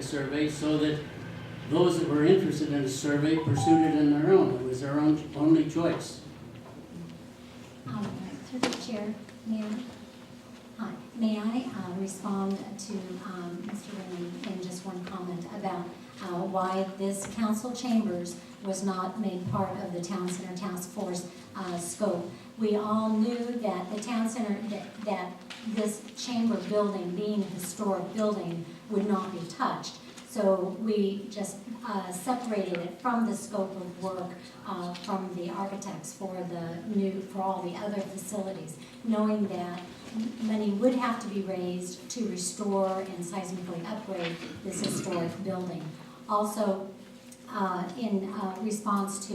survey so that those that were interested in a survey pursued it on their own. It was their own only choice. Through the chair, Mayor. Hi. May I respond to Mr. Rennie in just one comment about why this council chambers was not made part of the Town Center Task Force scope. We all knew that the Town Center, that this chamber building, being a historic building, would not be touched. So we just separated it from the scope of work from the architects for all the other facilities, knowing that money would have to be raised to restore and seismically upgrade this historic building. Also, in response to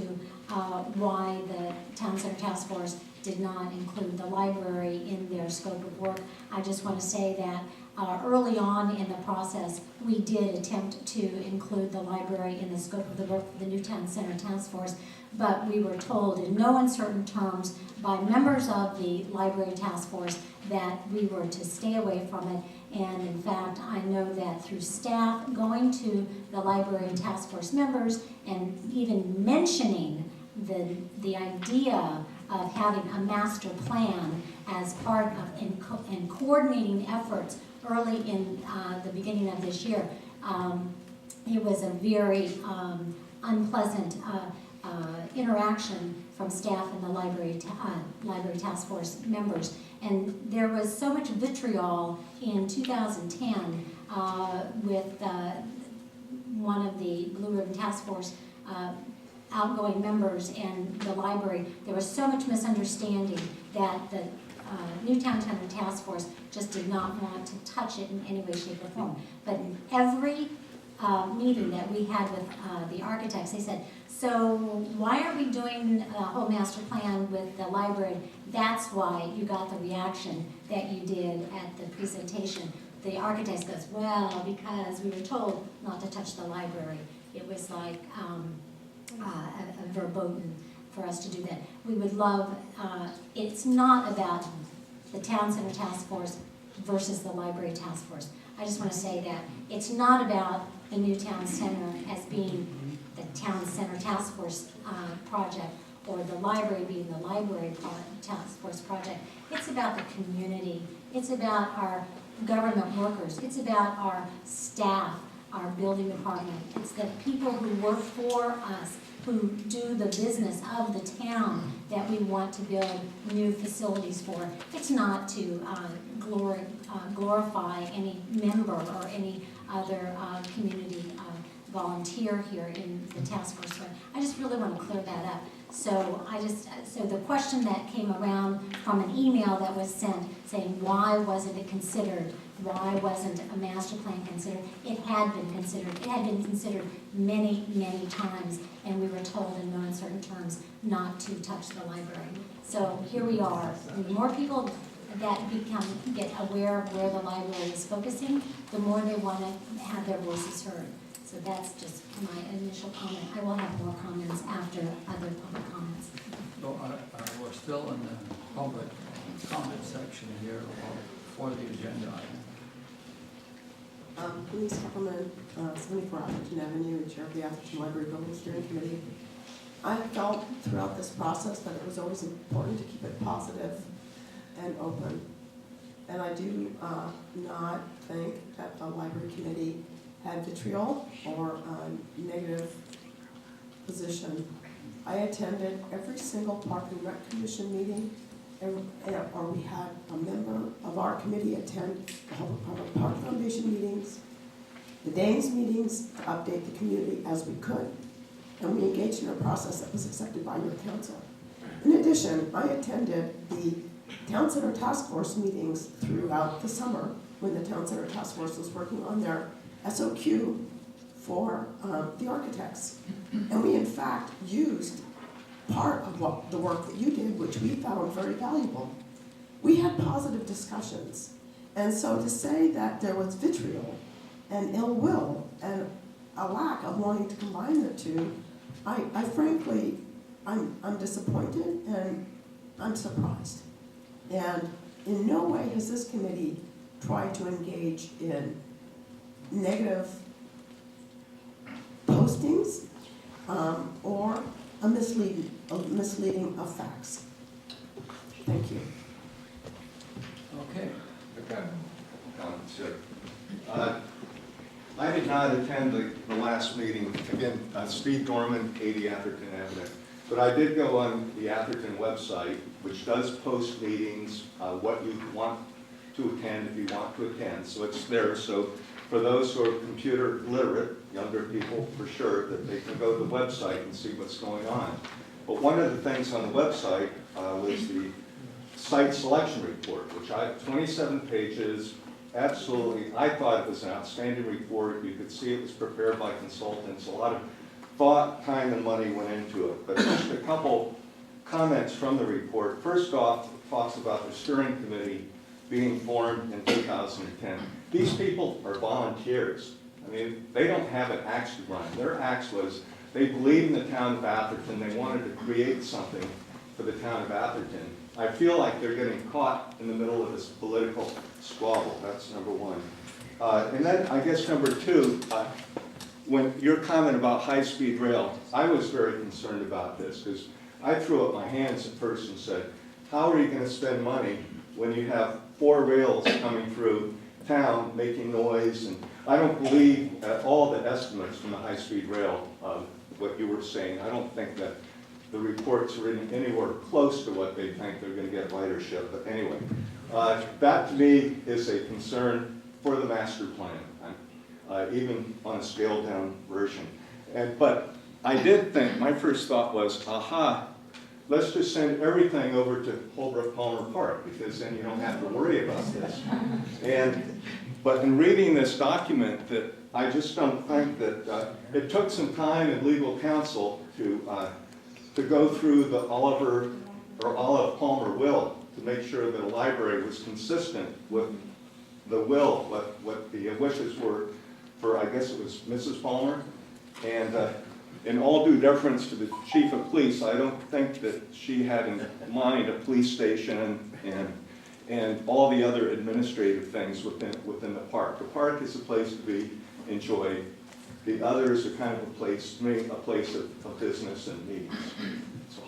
why the Town Center Task Force did not include the library in their scope of work, I just want to say that early on in the process, we did attempt to include the library in the scope of the work for the new Town Center Task Force, but we were told in no uncertain terms by members of the library task force that we were to stay away from it. And in fact, I know that through staff going to the library task force members and even mentioning the idea of having a master plan as part of and coordinating efforts early in the beginning of this year, it was a very unpleasant interaction from staff and the library task force members. And there was so much vitriol in 2010 with one of the Blue Ribbon Task Force outgoing members and the library. There was so much misunderstanding that the new Town Center Task Force just did not want to touch it in any way, shape, or form. But in every meeting that we had with the architects, they said, so why are we doing a whole master plan with the library? That's why you got the reaction that you did at the presentation. The architects goes, well, because we were told not to touch the library. It was like a verboten for us to do that. We would love, it's not about the Town Center Task Force versus the Library Task Force. I just want to say that it's not about the new Town Center as being the Town Center Task Force project or the library being the Library Task Force project. It's about the community. It's about our government workers. It's about our staff, our building department. It's the people who work for us, who do the business of the town that we want to build new facilities for. It's not to glorify any member or any other community volunteer here in the task force. So I just really want to clear that up. So the question that came around from an email that was sent saying why wasn't it considered? Why wasn't a master plan considered? It had been considered. It had been considered many, many times, and we were told in no uncertain terms not to touch the library. So here we are. The more people that get aware of where the library is focusing, the more they want to have their voices heard. So that's just my initial comment. I will have more comments after other public comments. So we're still in the public comment section here for the agenda item. Louise Kupperman, 74 Atherton Avenue, Chair of the Atherton Library Building Steering Committee. I felt throughout this process that it was always important to keep it positive and open. And I do not think that the Library Committee had vitriol or a negative position. I attended every single Park and Rec Commission meeting, or we had a member of our committee attend the Public Park Foundation meetings, the Danes meetings to update the community as we could, and we engaged in a process that was accepted by your council. In addition, I attended the Town Center Task Force meetings throughout the summer when the Town Center Task Force was working on their SOQ for the architects. And we in fact used part of the work that you did, which we found very valuable. We had positive discussions. And so to say that there was vitriol and ill will and a lack of wanting to combine the two, I frankly, I'm disappointed and I'm surprised. And in no way has this committee tried to engage in negative postings or a misleading of facts. Thank you. Okay. Okay, comments here. I did not attend the last meeting. Again, Steve Dorman, 80 Atherton Avenue. But I did go on the Atherton website, which does post meetings, what you want to attend if you want to attend. So it's there. So for those who are computer literate, younger people for sure, that they can go to the website and see what's going on. But one of the things on the website was the site selection report, which I have 27 pages. Absolutely, I thought it was an outstanding report. You could see it was prepared by consultants. A lot of thought, time, and money went into it. But just a couple comments from the report. First off, it talks about the steering committee being formed in 2010. These people are volunteers. I mean, they don't have an axe to grind. Their axe was they believed in the town of Atherton. They wanted to create something for the town of Atherton. I feel like they're getting caught in the middle of this political squabble. That's number one. And then I guess number two, when your comment about high-speed rail, I was very concerned about this because I threw up my hands at first and said, how are you going to spend money when you have 4 rails coming through town making noise? And I don't believe at all the estimates from the high-speed rail, what you were saying. I don't think that the reports are anywhere close to what they think they're going to get ridership. But anyway, that to me is a concern for the master plan, even on a scaled down version. But I did think, my first thought was, aha, let's just send everything over to Holbrook Palmer Park, because then you don't have to worry about this. But in reading this document, that I just don't think that it took some time in legal counsel to go through the Olive Palmer will to make sure that a library was consistent with the will, what the wishes were for, I guess it was Mrs. Palmer. And in all due deference to the chief of police, I don't think that she had in mind a police station and all the other administrative things within the park. The park is a place to be enjoyed. The others are kind of a place, to me, a place of business and meetings. So.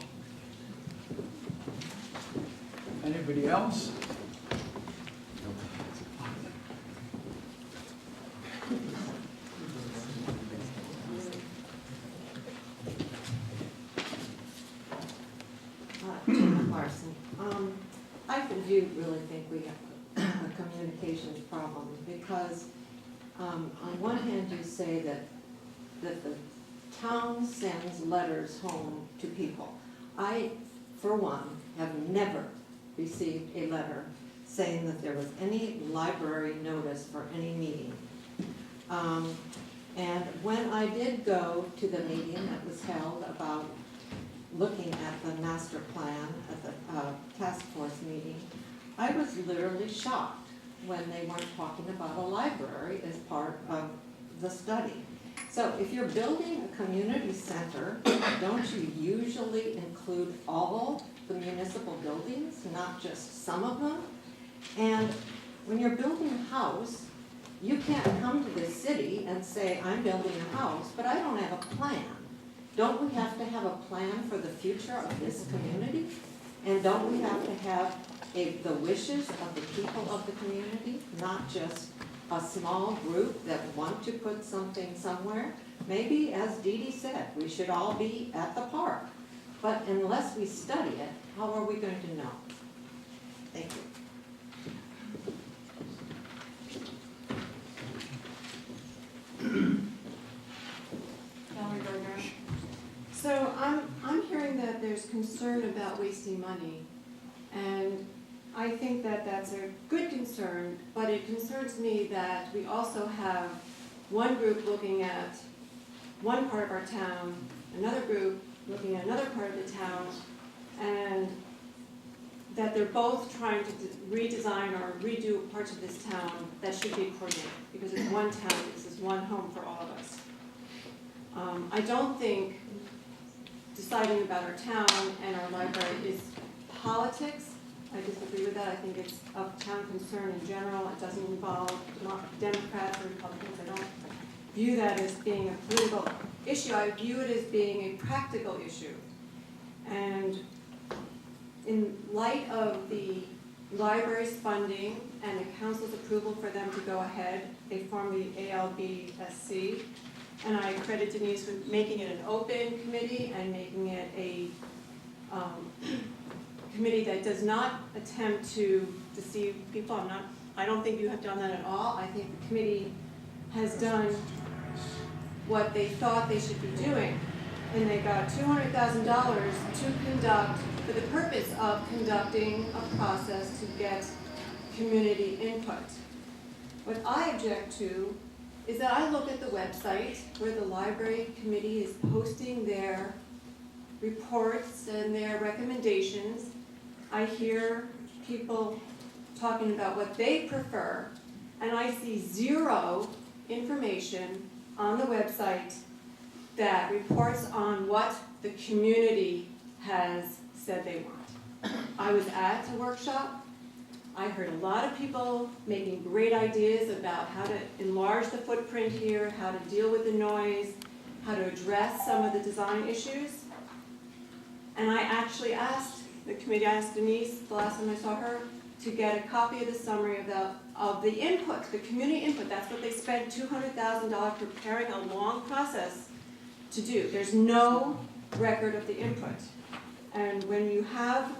Anybody else? Jim Larson. I do really think we have a communications problem because on one hand you say that the town sends letters home to people. I, for one, have never received a letter saying that there was any library notice for any meeting. And when I did go to the meeting that was held about looking at the master plan at the task force meeting, I was literally shocked when they weren't talking about a library as part of the study. So if you're building a community center, don't you usually include all the municipal buildings, not just some of them? And when you're building a house, you can't come to this city and say, I'm building a house, but I don't have a plan. Don't we have to have a plan for the future of this community? And don't we have to have the wishes of the people of the community, not just a small group that want to put something somewhere? Maybe, as Dee Dee said, we should all be at the park. But unless we study it, how are we going to know? Thank you. Valerie Berger. So I'm hearing that there's concern about wasting money, and I think that that's a good concern, but it concerns me that we also have one group looking at one part of our town, another group looking at another part of the town, and that they're both trying to redesign or redo parts of this town that should be coordinated, because it's one town, this is one home for all of us. I don't think deciding about our town and our library is politics. I disagree with that. I think it's of town concern in general. It doesn't involve Democrats or Republicans. view that as being a political issue. I view it as being a practical issue. And in light of the library's funding and the council's approval for them to go ahead, they formed the ALBSC. And I credit Denise with making it an open committee and making it a committee that does not attempt to deceive people. I don't think you have done that at all. I think the committee has done what they thought they should be doing. And they got $200,000 to conduct, for the purpose of conducting a process to get community input. What I object to is that I look at the website where the library committee is posting their reports and their recommendations. I hear people talking about what they prefer, and I see zero information on the website that reports on what the community has said they want. I was at a workshop. I heard a lot of people making great ideas about how to enlarge the footprint here, how to deal with the noise, how to address some of the design issues. And I actually asked the committee, I asked Denise the last time I saw her, to get a copy of the summary of the input, the community input. That's what they spent $200,000 preparing a long process to do. There's no record of the input. And when you have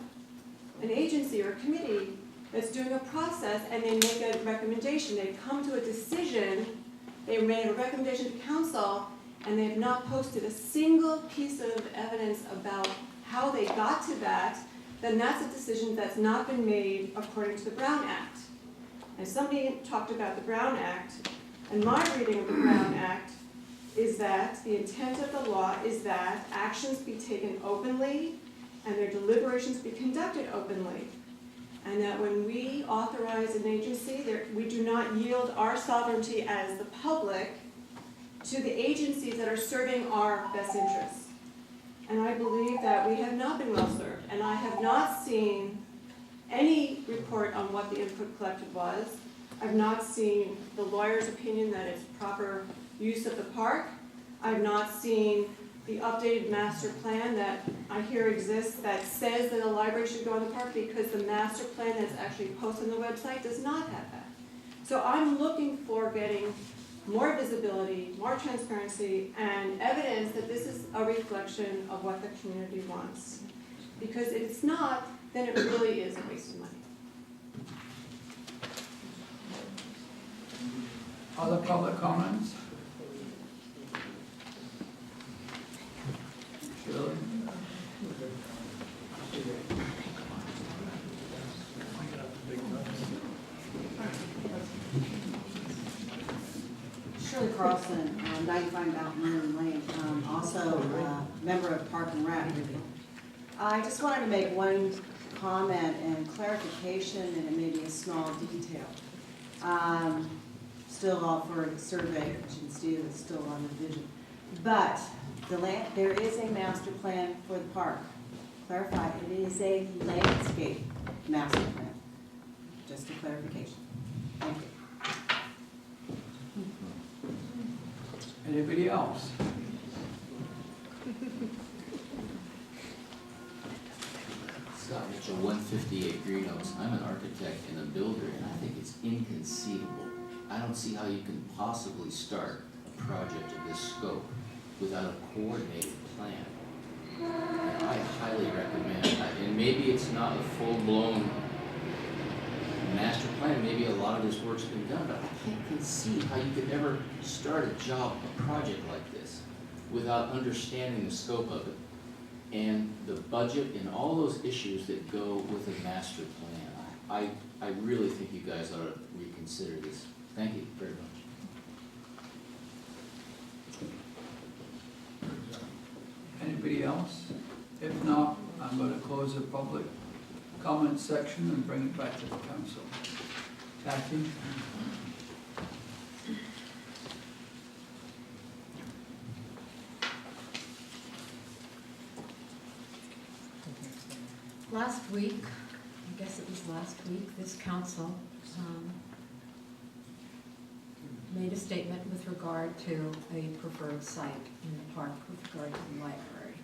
an agency or a committee that's doing a process and they make a recommendation, they come to a decision, they made a recommendation to council, and they have not posted a single piece of evidence about how they got to that, then that's a decision that's not been made according to the Brown Act. And somebody talked about the Brown Act, and my reading of the Brown Act is that the intent of the law is that actions be taken openly and their deliberations be conducted openly. And that when we authorize an agency, we do not yield our sovereignty as the public to the agencies that are serving our best interests. And I believe that we have not been well served. And I have not seen any report on what the input collected was. I've not seen the lawyer's opinion that it's proper use of the park. I've not seen the updated master plan that I hear exists that says that a library should go in the park, because the master plan that's actually posted on the website does not have that. So I'm looking for getting more visibility, more transparency, and evidence that this is a reflection of what the community wants. Because if it's not, then it really is a waste of money. Other public comments? Shirley? Shirley Carlson, 95 Mountain Moon Lane, also member of Park and Rec. I just wanted to make one comment and clarification and maybe a small detail. Still all for the survey, and Steve is still on the vision. But there is a master plan for the park. Clarify, it is a landscape master plan. Just a clarification. Thank you. Anybody else? Scott Mitchell, 158 Greenhouse. I'm an architect and a builder, and I think it's inconceivable. I don't see how you can possibly start a project of this scope without a coordinated plan. And I highly recommend that. And maybe it's not a full-blown master plan, maybe a lot of this work's been done, but I can't conceive how you could ever start a job, a project like this, without understanding the scope of it and the budget and all those issues that go with a master plan. I really think you guys ought to reconsider this. Thank you very much. Anybody else? If not, I'm going to close the public comment section and bring it back to the council. Kathy? Last week, I guess it was last week, this council made a statement with regard to a preferred site in the park with regard to the library.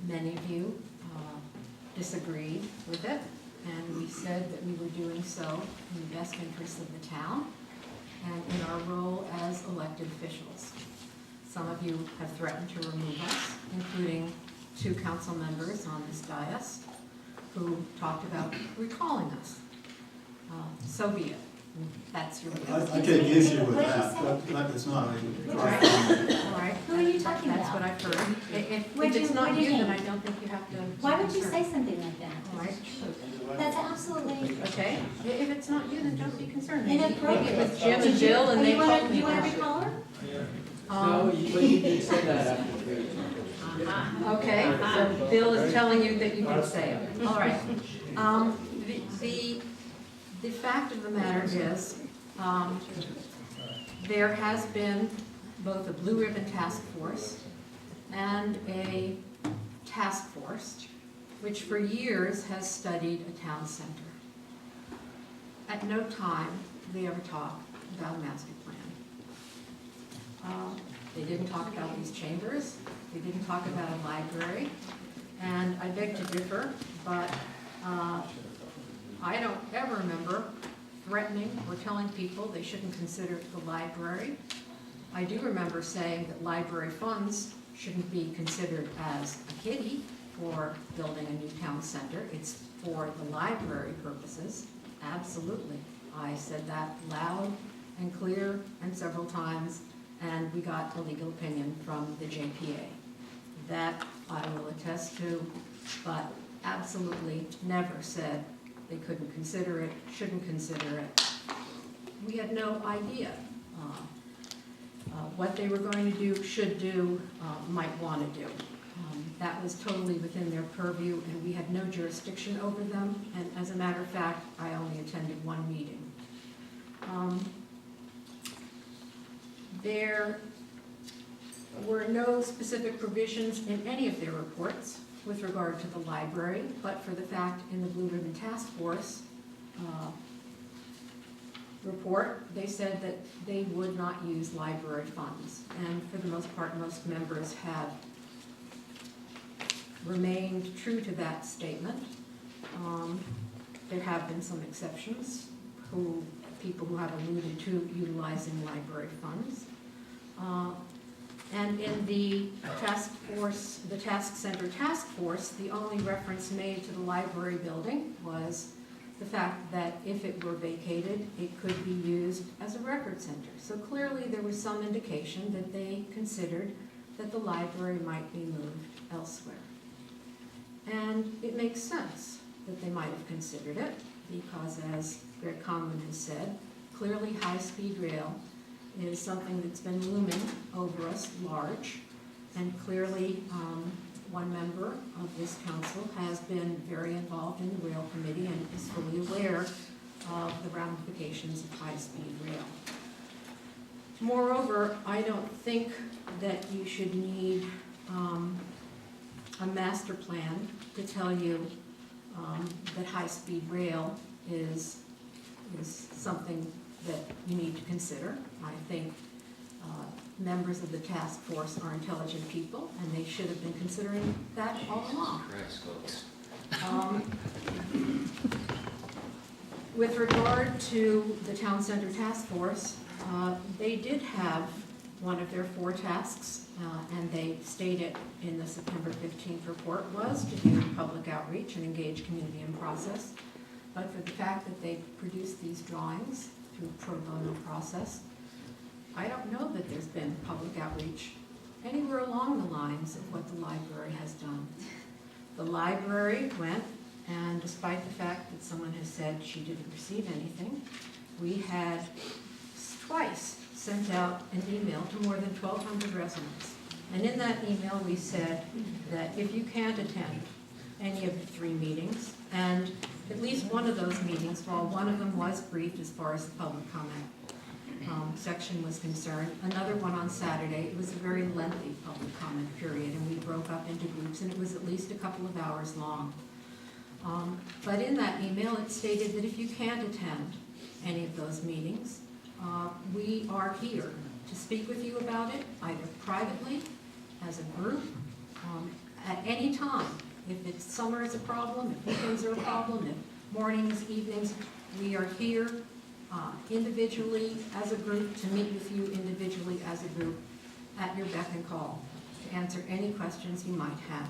Many of you disagreed with it, and we said that we were doing so in the best interest of the town and in our role as elected officials. Some of you have threatened to remove us, including 2 council members on this dais who talked about recalling us. So be it. That's your I business. take issue with What did you that. say? That is not a. All right. Who are you talking That's about? what I've heard. If What'd it's you- not what'd you, you then mean? I don't think you have to. Why would you concern. say something like that? All right. That's absolutely Okay, if it's not you, then don't be concerned. Maybe inappropriate. it was Jim and Jill and they told me You wanna about it. recall her? Um, you did say that after 3. Okay, so Bill is telling you that you can say it. All right. The fact of the matter is, there has been both a Blue Ribbon Task Force and a task force which for years has studied a town center. At no time did they ever talk about a master plan. They didn't talk about these chambers, they didn't talk about a library, and I beg to differ, but I don't ever remember threatening or telling people they shouldn't consider the library. I do remember saying that library funds shouldn't be considered as a kiddie for building a new town center. It's for the library purposes, absolutely. I said that loud and clear and several times, and we got a legal opinion from the JPA. That I will attest to, but absolutely never said they couldn't consider it, shouldn't consider it. We had no idea what they were going to do, should do, might want to do. That was totally within their purview, and we had no jurisdiction over them, and as a matter of fact, I only attended one meeting. There were no specific provisions in any of their reports with regard to the library, but for the fact in the Blue Ribbon Task Force report, they said that they would not use library funds. And for the most part, most members have remained true to that statement. There have been some exceptions, people who have alluded to utilizing library funds. And in the task force, the task center task force, the only reference made to the library building was the fact that if it were vacated, it could be used as a record center. So clearly there was some indication that they considered that the library might be moved elsewhere. And it makes sense that they might have considered it, because as Greg Conlon has said, clearly high-speed rail is something that's been looming over us large, and clearly one member of this council has been very involved in the rail committee and is fully aware of the ramifications of high-speed rail. Moreover, I don't think that you should need a master plan to tell you that high-speed rail is something that you need to consider. I think members of the task force are intelligent people, and they should have been considering that all along. Christ, folks. With regard to the town center task force, they did have one of their 4 tasks, and they stated in the September 15th report, was to do public outreach and engage community in process. But for the fact that they produced these drawings through pro bono process, I don't know that there's been public outreach anywhere along the lines of what the library has done. The library went, and despite the fact that someone has said she didn't receive anything, we had twice sent out an email to more than 1,200 residents. And in that email, we said that if you can't attend any of the 3 meetings, and at least one of those meetings, while one of them was briefed as far as the public comment section was concerned, another one on Saturday, it was a very lengthy public comment period, and we broke up into groups, and it was at least a couple of hours long. But in that email, it stated that if you can't attend, any of those meetings. We are here to speak with you about it, either privately, as a group, at any time. If it's summer is a problem, if weekends are a problem, if mornings, evenings, we are here individually as a group, to meet with you individually as a group at your beck and call, to answer any questions you might have.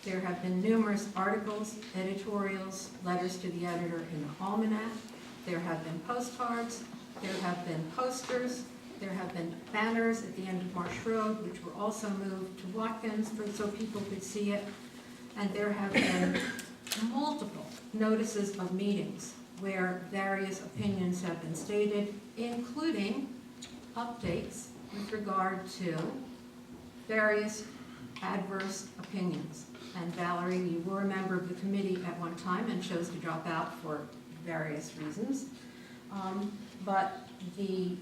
There have been numerous articles, editorials, letters to the editor in the Almanac. There have been postcards, there have been posters, there have been banners at the end of Marsh Road, which were also moved to Watkins so people could see it. And there have been multiple notices of meetings where various opinions have been stated, including updates with regard to various adverse opinions. And Valerie, you were a member of the committee at one time and chose to drop out for various reasons. But the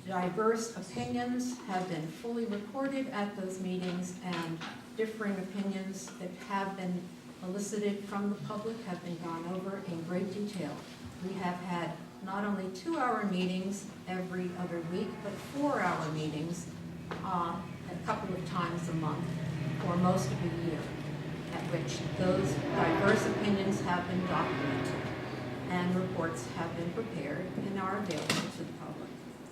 diverse opinions have been fully recorded at those meetings, and differing opinions that have been elicited from the public have been gone over in great detail. We have had not only 2-hour meetings every other week, but 4-hour meetings a couple of times a month for most of the year, at which those diverse opinions have been documented and reports have been prepared and are available to the public.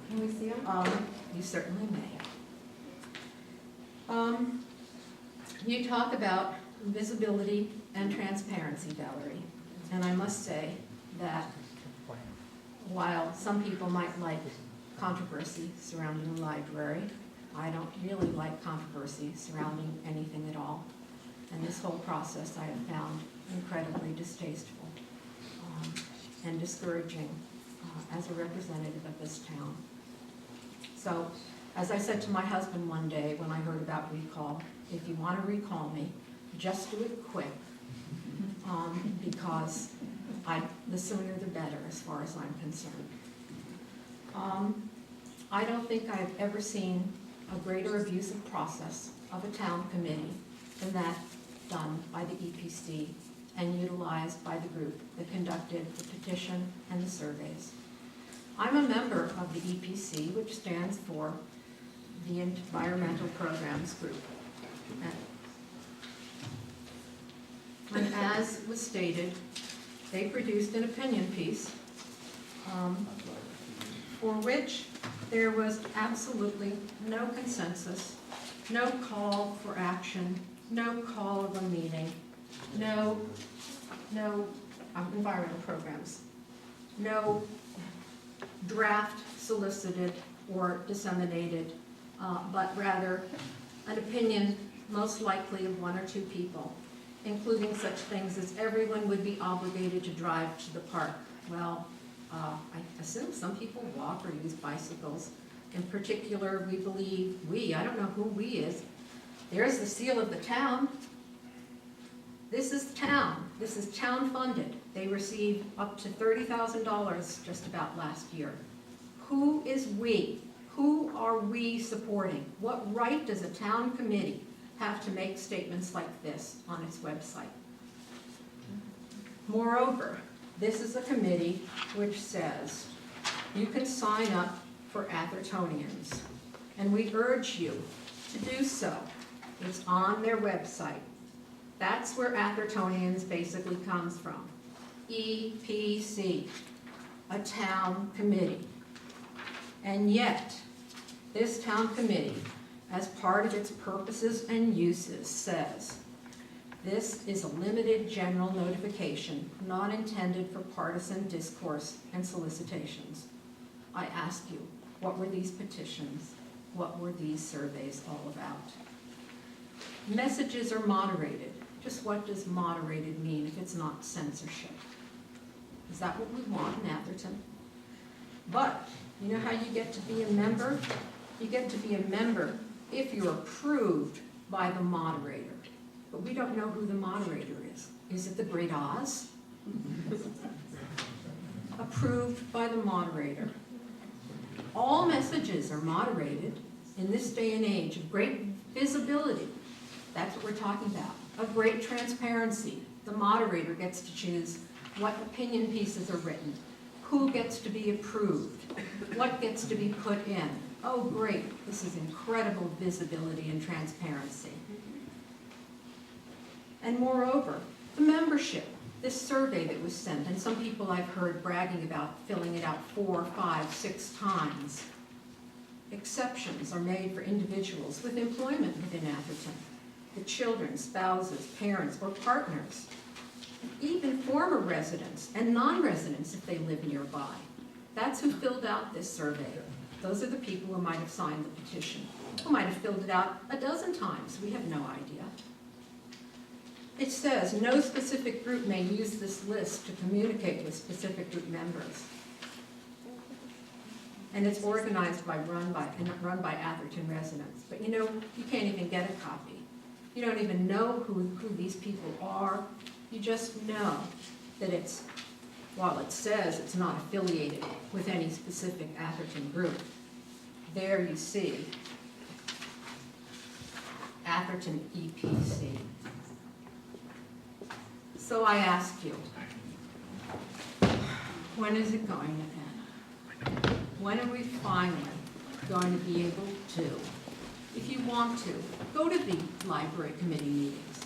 Can we see them? You certainly may. You talk about visibility and transparency, Valerie, and I must say that while some people might like controversy surrounding the library, I don't really like controversy surrounding anything at all. And this whole process I have found incredibly distasteful and discouraging as a representative of this town. So, as I said to my husband one day when I heard about recall, if you want to recall me, just do it quick, because the sooner the better as far as I'm concerned. I don't think I've ever seen a greater abusive process of a town committee than that done by the EPC and utilized by the group that conducted the petition and the surveys. I'm a member of the EPC, which stands for the Environmental Programs Group. And as was stated, they produced an opinion piece for which there was absolutely no consensus, no call for action, no call of a meeting, no environmental programs, no draft solicited or disseminated, but rather an opinion most likely of 1 or 2 people, including such things as everyone would be obligated to drive to the park. Well, I assume some people walk or use bicycles. In particular, we believe, I don't know who we is, there's the seal of the town. This is town. This is town funded. They received up to $30,000 just about last year. Who is we? Who are we supporting? What right does a town committee have to make statements like this on its website? Moreover, this is a committee which says you can sign up for Athertonians, and we urge you to do so. It's on their website. That's where Athertonians basically comes from. EPC, a town committee. And yet, this town committee, as part of its purposes and uses, says, this is a limited general notification, not intended for partisan discourse and solicitations. I ask you, what were these petitions? What were these surveys all about? Messages are moderated. Just what does moderated mean if it's not censorship? Is that what we want in Atherton? But, you know how you get to be a member? You get to be a member if you're approved by the moderator. But we don't know who the moderator is. Is it the Great Oz? Approved by the moderator. All messages are moderated in this day and age of great visibility. That's what we're talking about. Of great transparency. The moderator gets to choose what opinion pieces are written, who gets to be approved, what gets to be put in. Oh, great, this is incredible visibility and transparency. And moreover, the membership, this survey that was sent, and some people I've heard bragging about filling it out 4, 5, 6 times. Exceptions are made for individuals with employment within Atherton, the children, spouses, parents, or partners, even former residents and non-residents if they live nearby. That's who filled out this survey. Those are the people who might have signed the petition, who might have filled it out a dozen times. We have no idea. It says, no specific group may use this list to communicate with specific group members. And it's organized by, run by Atherton residents. But you know, you can't even get a copy. You don't even know who these people are. You just know that it's, while it says it's not affiliated with any specific Atherton group. There you see Atherton EPC. So I ask you, when is it going to end? When are we finally going to be able to, if you want to, go to the library committee meetings?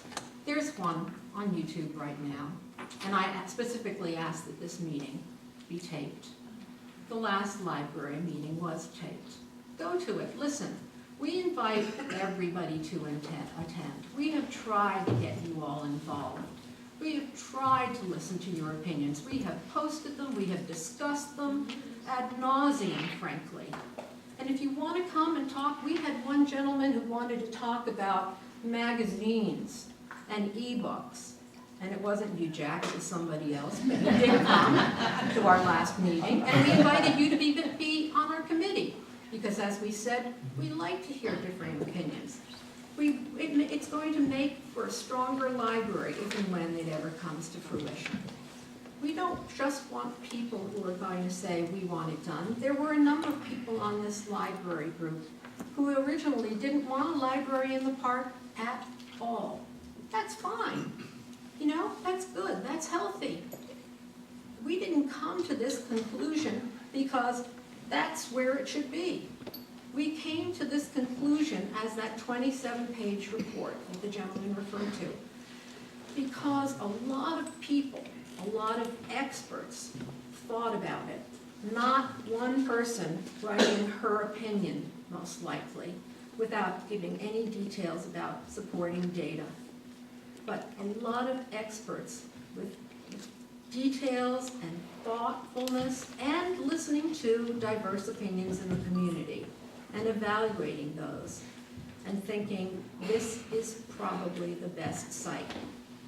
There's one on YouTube right now, and I specifically asked that this meeting be taped. The last library meeting was taped. Go to it, listen. We invite everybody to attend. We have tried to get you all involved. We have tried to listen to your opinions. We have posted them, we have discussed them ad nauseum, frankly. And if you want to come and talk, we had one gentleman who wanted to talk about magazines and e-books. And it wasn't you, Jack, it was somebody else, but you did come to our last meeting, and we invited you to be on our committee. Because as we said, we like to hear differing opinions. It's going to make for a stronger library if and when it ever comes to fruition. We don't just want people who are going to say, we want it done. There were a number of people on this library group who originally didn't want a library in the park at all. That's fine. You know, that's good, that's healthy. We didn't come to this conclusion because that's where it should be. We came to this conclusion as that 27-page report that the gentleman referred to because a lot of people, a lot of experts thought about it. Not one person writing her opinion, most likely, without giving any details about supporting data. But a lot of experts with details and thoughtfulness and listening to diverse opinions in the community and evaluating those and thinking this is probably the best site.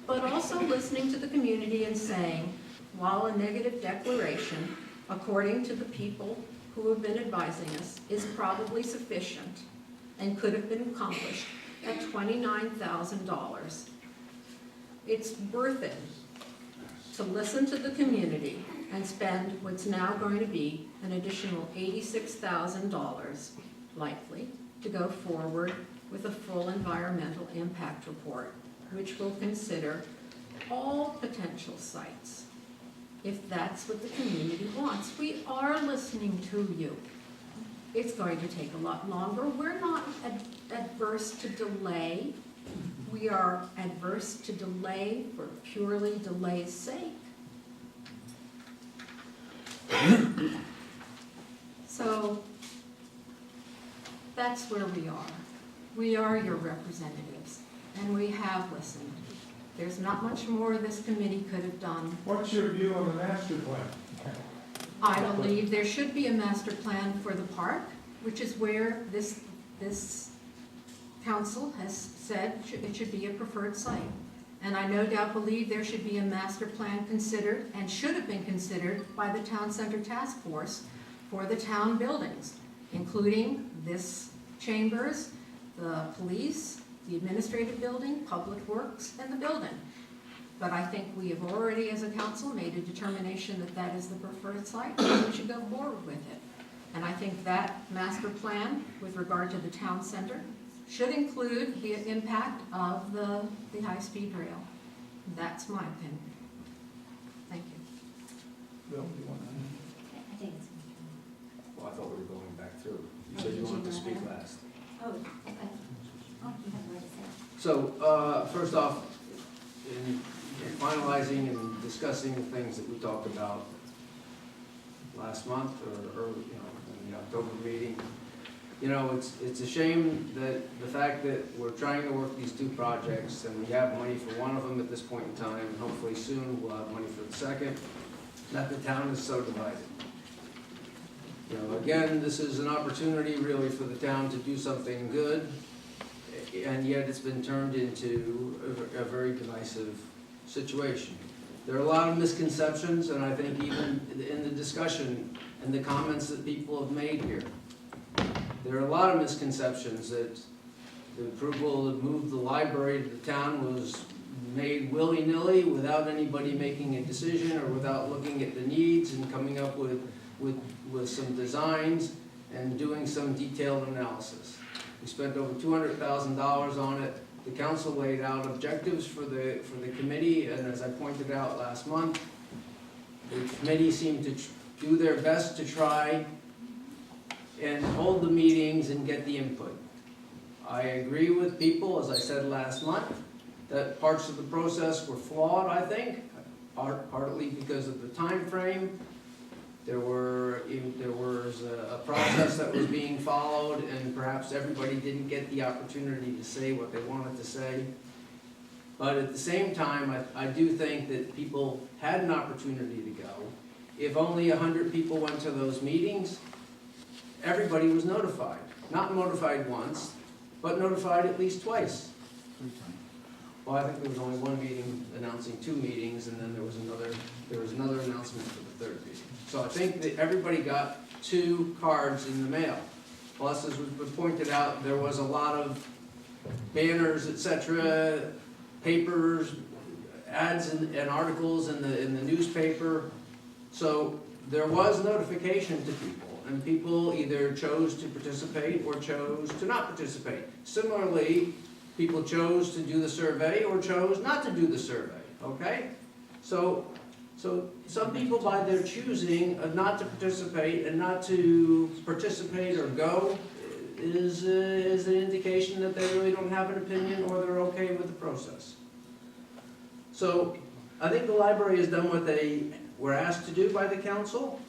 But also listening to the community and saying, while a negative declaration, according to the people who have been advising us, is probably sufficient and could have been accomplished at $29,000, it's worth it to listen to the community and spend what's now going to be an additional $86,000 likely to go forward with a full environmental impact report, which will consider all potential sites, if that's what the community wants. We are listening to you. It's going to take a lot longer. We're not adverse to delay. We are adverse to delay for purely delay's sake. So that's where we are. We are your representatives, and we have listened. There's not much more this committee could have done. What's your view on the master plan? I believe there should be a master plan for the park, which is where this council has said it should be a preferred site. And I no doubt believe there should be a master plan considered and should have been considered by the Town Center Task Force for the town buildings, including this chambers, the police, the administrative building, public works, and the building. But I think we have already, as a council, made a determination that that is the preferred site, and we should go forward with it. And I think that master plan, with regard to the town center, should include the impact of the high-speed rail. That's my opinion. Thank you. Bill, do you want to? thought we were going back through. You said Did you you wanted to know speak that? last. Oh, okay. Oh, you have more to say. So, first off, in finalizing and discussing the things that we talked about last month or early, in the October meeting, it's a shame that the fact that we're trying to work these two projects and we have money for one of them at this point in time, and hopefully soon we'll have money for the second, that the town is so divided. Again, this is an opportunity really for the town to do something good, and yet it's been turned into a very divisive situation. There are a lot of misconceptions, and I think even in the discussion and the comments that people have made here, there are a lot of misconceptions that the approval to move the library to the town was made willy-nilly without anybody making a decision or without looking at the needs and coming up with some designs and doing some detailed analysis. We spent over $200,000 on it. The council laid out objectives for the committee, and as I pointed out last month, the committee seemed to do their best to try and hold the meetings and get the input. I agree with people, as I said last month, that parts of the process were flawed, I think, partly because of the time frame. There was a process that was being followed, and perhaps everybody didn't get the opportunity to say what they wanted to say. But at the same time, I do think that people had an opportunity to go. If only 100 people went to those meetings, everybody was notified. Not notified once, but notified at least twice. Well, I think there was only one meeting announcing 2 meetings, and then there was another announcement for the 3rd meeting. So I think that everybody got 2 cards in the mail. Plus, as was pointed out, there was a lot of banners, etc., papers, ads and articles in the newspaper. So there was notification to people, and people either chose to participate or chose to not participate. Similarly, people chose to do the survey or chose not to do the survey, okay? So some people, by their choosing of not to participate and not to participate or go is an indication that they really don't have an opinion or they're okay with the process. So I think the library has done what they were asked to do by the council.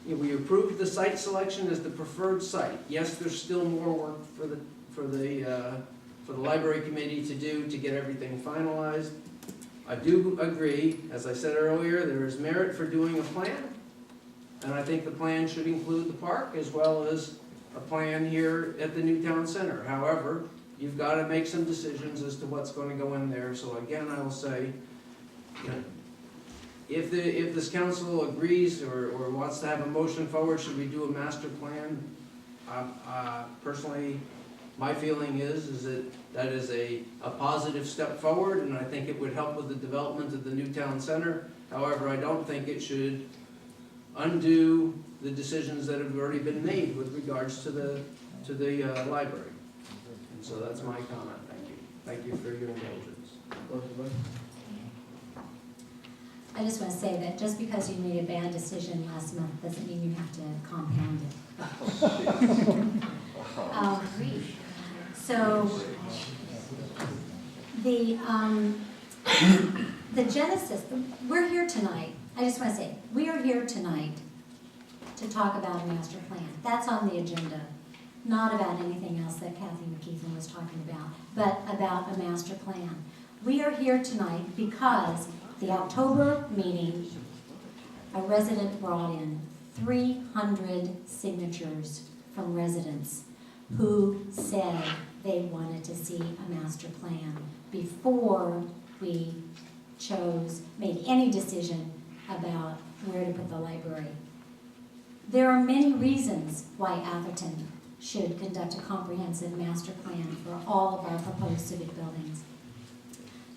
We approved the site selection as the preferred site. Yes, there's still more work for the library committee to do to get everything finalized. I do agree, as I said earlier, there is merit for doing a plan, and I think the plan should include the park as well as a plan here at the new town center. However, you've got to make some decisions as to what's going to go in there. So again, I will say, if this council agrees or wants to have a motion forward, should we do a master plan? Personally, my feeling is that is a positive step forward, and I think it would help with the development of the new town center. However, I don't think it should undo the decisions that have already been made with regards to the library. And so that's my comment. Thank you. Thank you for your indulgence. I just want to say that just because you made a bad decision last month doesn't mean you have to compound it. So the genesis, we're here tonight. I just want to say, we are here tonight to talk about a master plan. That's on the agenda, not about anything else that Kathy McKeithen was talking about, but about a master plan. We are here tonight because the October meeting, a resident brought in 300 signatures from residents who said they wanted to see a master plan before we made any decision about where to put the library. There are many reasons why Atherton should conduct a comprehensive master plan for all of our proposed civic buildings.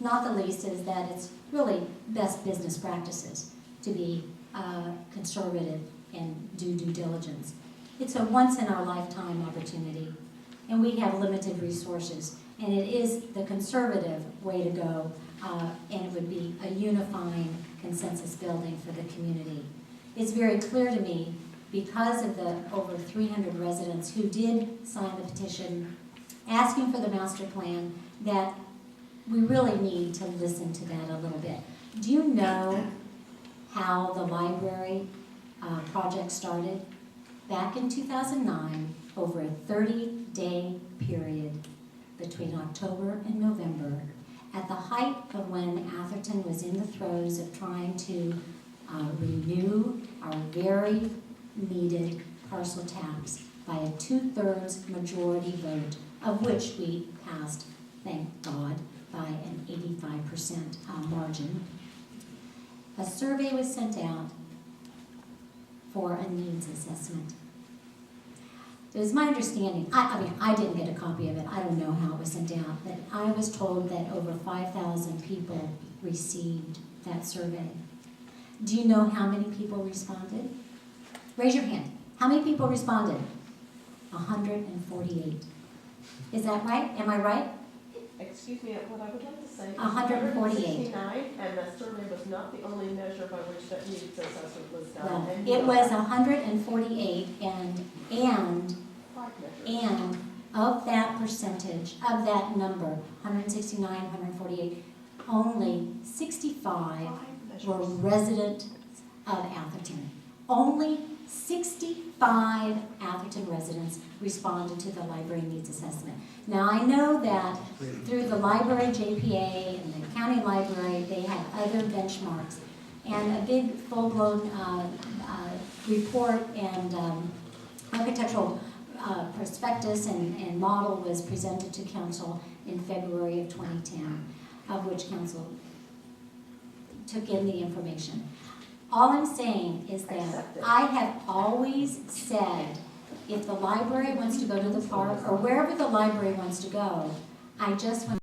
Not the least is that it's really best business practices to be conservative and do due diligence. It's a once-in-our-lifetime opportunity, and we have limited resources, and it is the conservative way to go, and it would be a unifying consensus building for the community. It's very clear to me because of the over 300 residents who did sign the petition asking for the master plan, that we really need to listen to that a little bit. Do you know how the library project started? Back in 2009, over a 30-day period between October and November, at the height of when Atherton was in the throes of trying to renew our very needed parcel tax by a 2/3 majority vote, of which we passed, thank God, by an 85% margin. A survey was sent out for a needs assessment. It was my understanding, I mean, I didn't get a copy of it, I don't know how it was sent out, but I was told that over 5,000 people received that survey. Do you know how many people responded? Raise your hand. How many people responded? 148. Is that right? Am I right? Excuse me, what I would like to say is 148. 169, and the survey was not the only measure by which that needs assessment was done. Well, And it you was are 148, and five measures. And of that percentage, of that number, 169, 148, only 65 Five were measures. resident of Atherton. Only 65 Atherton residents responded to the library needs assessment. Now, I know that through the library JPA and the county library, they have other benchmarks. And a big full-blown report and architectural prospectus and model was presented to council in February of 2010, of which council took in the information. All I'm saying is that Accept it. I have always said, if the library wants to go to the park, or wherever the library wants to go, I just want